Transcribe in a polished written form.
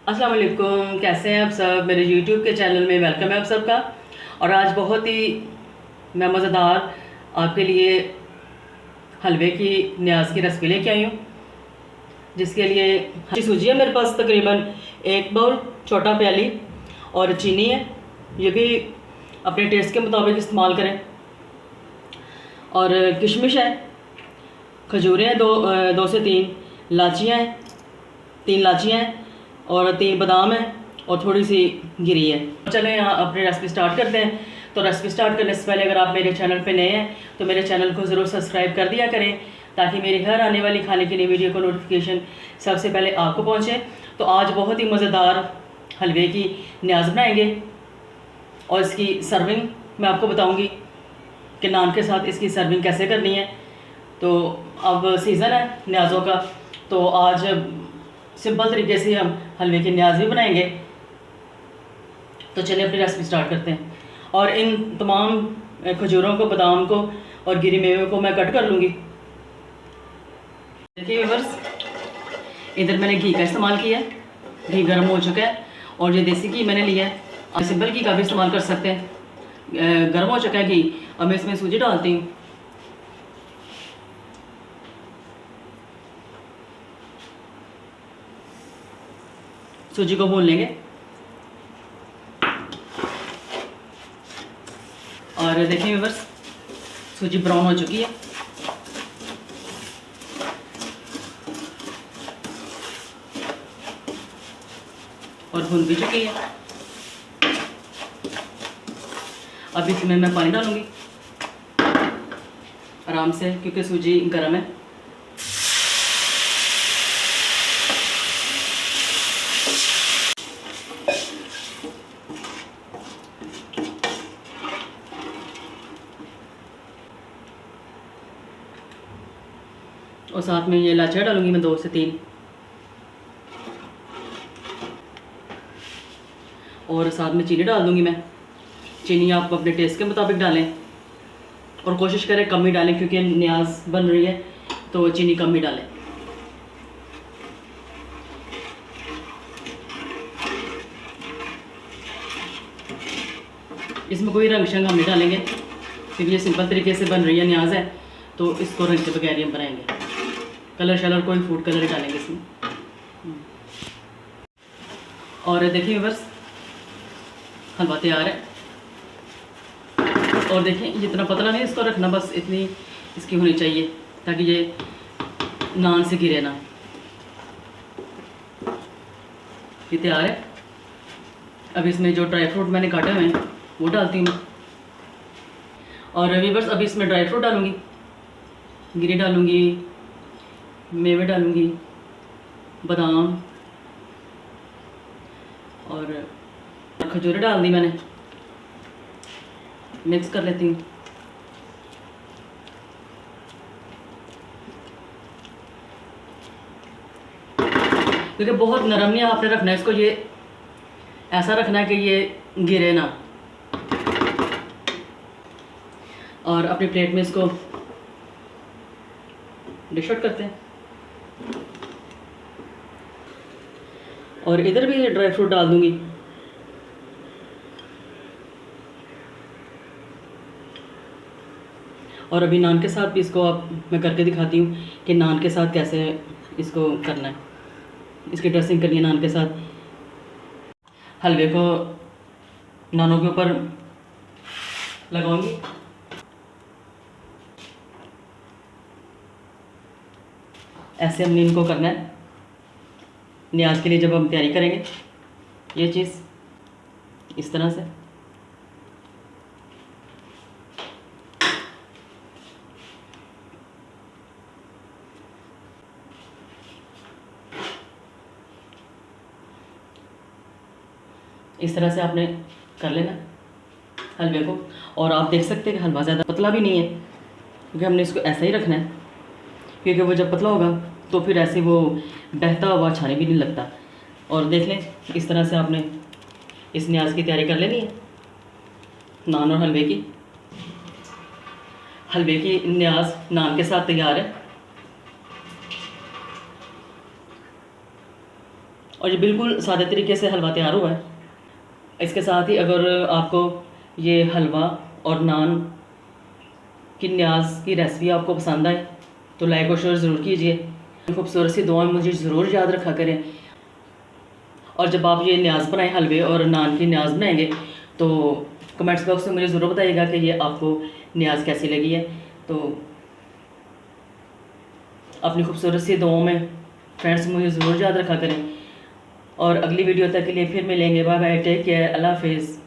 अस्सलाम वालेकुम, कैसे हैं आप सब। मेरे यूट्यूब के चैनल में वेलकम है आप सबका। और आज बहुत ही मैं मज़ेदार आपके लिए हलवे की न्याज की रेसिपी लेके आई हूँ, जिसके लिए सूजी है मेरे पास तकरीबन 1 बाउल, छोटा प्याली, और चीनी है, ये भी अपने टेस्ट के मुताबिक इस्तेमाल करें। और किशमिश है, खजूरें हैं, दो से तीन लाचियाँ हैं, 3 लाचियाँ हैं, और 3 बादाम है, और थोड़ी सी गिरी है। चलें यहाँ अपनी रेसिपी स्टार्ट करते हैं। तो रेसिपी स्टार्ट करने से पहले अगर आप मेरे चैनल पे नए हैं तो मेरे चैनल को ज़रूर सब्सक्राइब कर दिया करें, ताकि मेरी हर आने वाली खाने की नई वीडियो को नोटिफिकेशन सबसे पहले आपको पहुँचे। तो आज बहुत ही मज़ेदार हलवे की न्याज बनाएंगे, और इसकी सर्विंग मैं आपको बताऊँगी कि नान के साथ इसकी सर्विंग कैसे करनी है। तो अब सीज़न है न्याज़ों का, तो आज सिंपल तरीके से हम हलवे की न्याज भी बनाएंगे। तो चलिए अपनी रेसिपी स्टार्ट करते हैं। और इन तमाम खजूरों को, बादाम को और गिरी मेवे को मैं कट कर लूँगी। देखिए व्यूअर्स, इधर मैंने घी का इस्तेमाल किया है, घी गर्म हो चुका है, और ये देसी घी मैंने लिया है। आप सिंपल घी का भी इस्तेमाल कर सकते हैं। गर्म हो चुका है घी, अब मैं इसमें सूजी डालती हूँ। सूजी को भून लेंगे, और देखिए व्यूअर्स, सूजी ब्राउन हो चुकी है, और भून भी चुकी है। अब इसमें मैं पानी डालूंगी आराम से, क्योंकि सूजी गर्म है। और साथ में ये इलायचियाँ डालूंगी मैं 2 से 3, और साथ में चीनी डाल दूंगी मैं। चीनी आप अपने टेस्ट के मुताबिक डालें, और कोशिश करें कम ही डालें, क्योंकि न्याज बन रही है तो चीनी कम ही डालें। इसमें कोई रंग शंग हम नहीं डालेंगे, क्योंकि ये सिंपल तरीके से बन रही है न्याज है, तो इसको रंग के बगैर ही हम बनाएंगे। कलर शलर कोई फूड कलर ही डालेंगे इसमें। और देखिए व्यूअर्स, हलवा तैयार है। और देखिए, जितना पतला नहीं इसको रखना, बस इतनी इसकी होनी चाहिए, ताकि ये नान से गिरे ना। ये तैयार है। अब इसमें जो ड्राई फ्रूट मैंने काटे हुए हैं वो डालती हूँ। और व्यूअर्स, अभी इसमें ड्राई फ्रूट डालूँगी, गिरी डालूँगी, मेवे डालूँगी, बादाम और खजूरें डाल दी मैंने। मिक्स कर लेती हूँ। क्योंकि बहुत नरम नहीं आपने रखना है इसको, ये ऐसा रखना है कि ये गिरे ना। और अपनी प्लेट में इसको डिश आउट करते हैं। और इधर भी ड्राई फ्रूट डाल दूंगी। और अभी नान के साथ भी इसको मैं करके दिखाती हूँ कि नान के साथ कैसे इसको करना है, इसकी ड्रेसिंग करनी है नान के साथ। हलवे को नानों के ऊपर लगाऊंगी। ऐसे हमने इनको करना है न्याज के लिए, जब हम तैयारी करेंगे ये चीज़ इस तरह से। इस तरह से आपने कर लेना हलवे को। और आप देख सकते हैं कि हलवा ज़्यादा पतला भी नहीं है, क्योंकि हमने इसको ऐसा ही रखना है, क्योंकि वो जब पतला होगा तो फिर ऐसे वो बहता हुआ छाने भी नहीं लगता। और देख लें, इस तरह से आपने इस न्याज की तैयारी कर लेनी है, नान और हलवे की। हलवे की न्याज नान के साथ तैयार है। और ये बिल्कुल सादे तरीके से हलवा तैयार हुआ है। इसके साथ ही अगर आपको ये हलवा और नान की न्याज़ की रेसिपी आपको पसंद आए तो लाइक और शेयर ज़रूर कीजिए। खूबसूरत सी दुआ मुझे ज़रूर याद रखा करें। और जब आप ये न्याज़ बनाएं, हलवे और नान की न्याज़ बनाएंगे, तो कमेंट्स बॉक्स में मुझे ज़रूर बताइएगा कि ये आपको न्याज़ कैसी लगी है। तो अपनी खूबसूरत सी दुआओं में फ्रेंड्स मुझे ज़रूर याद रखा करें। और अगली वीडियो तक के लिए फिर मिलेंगे। बाय बाय, टेक केयर, अल्लाह हाफिज़।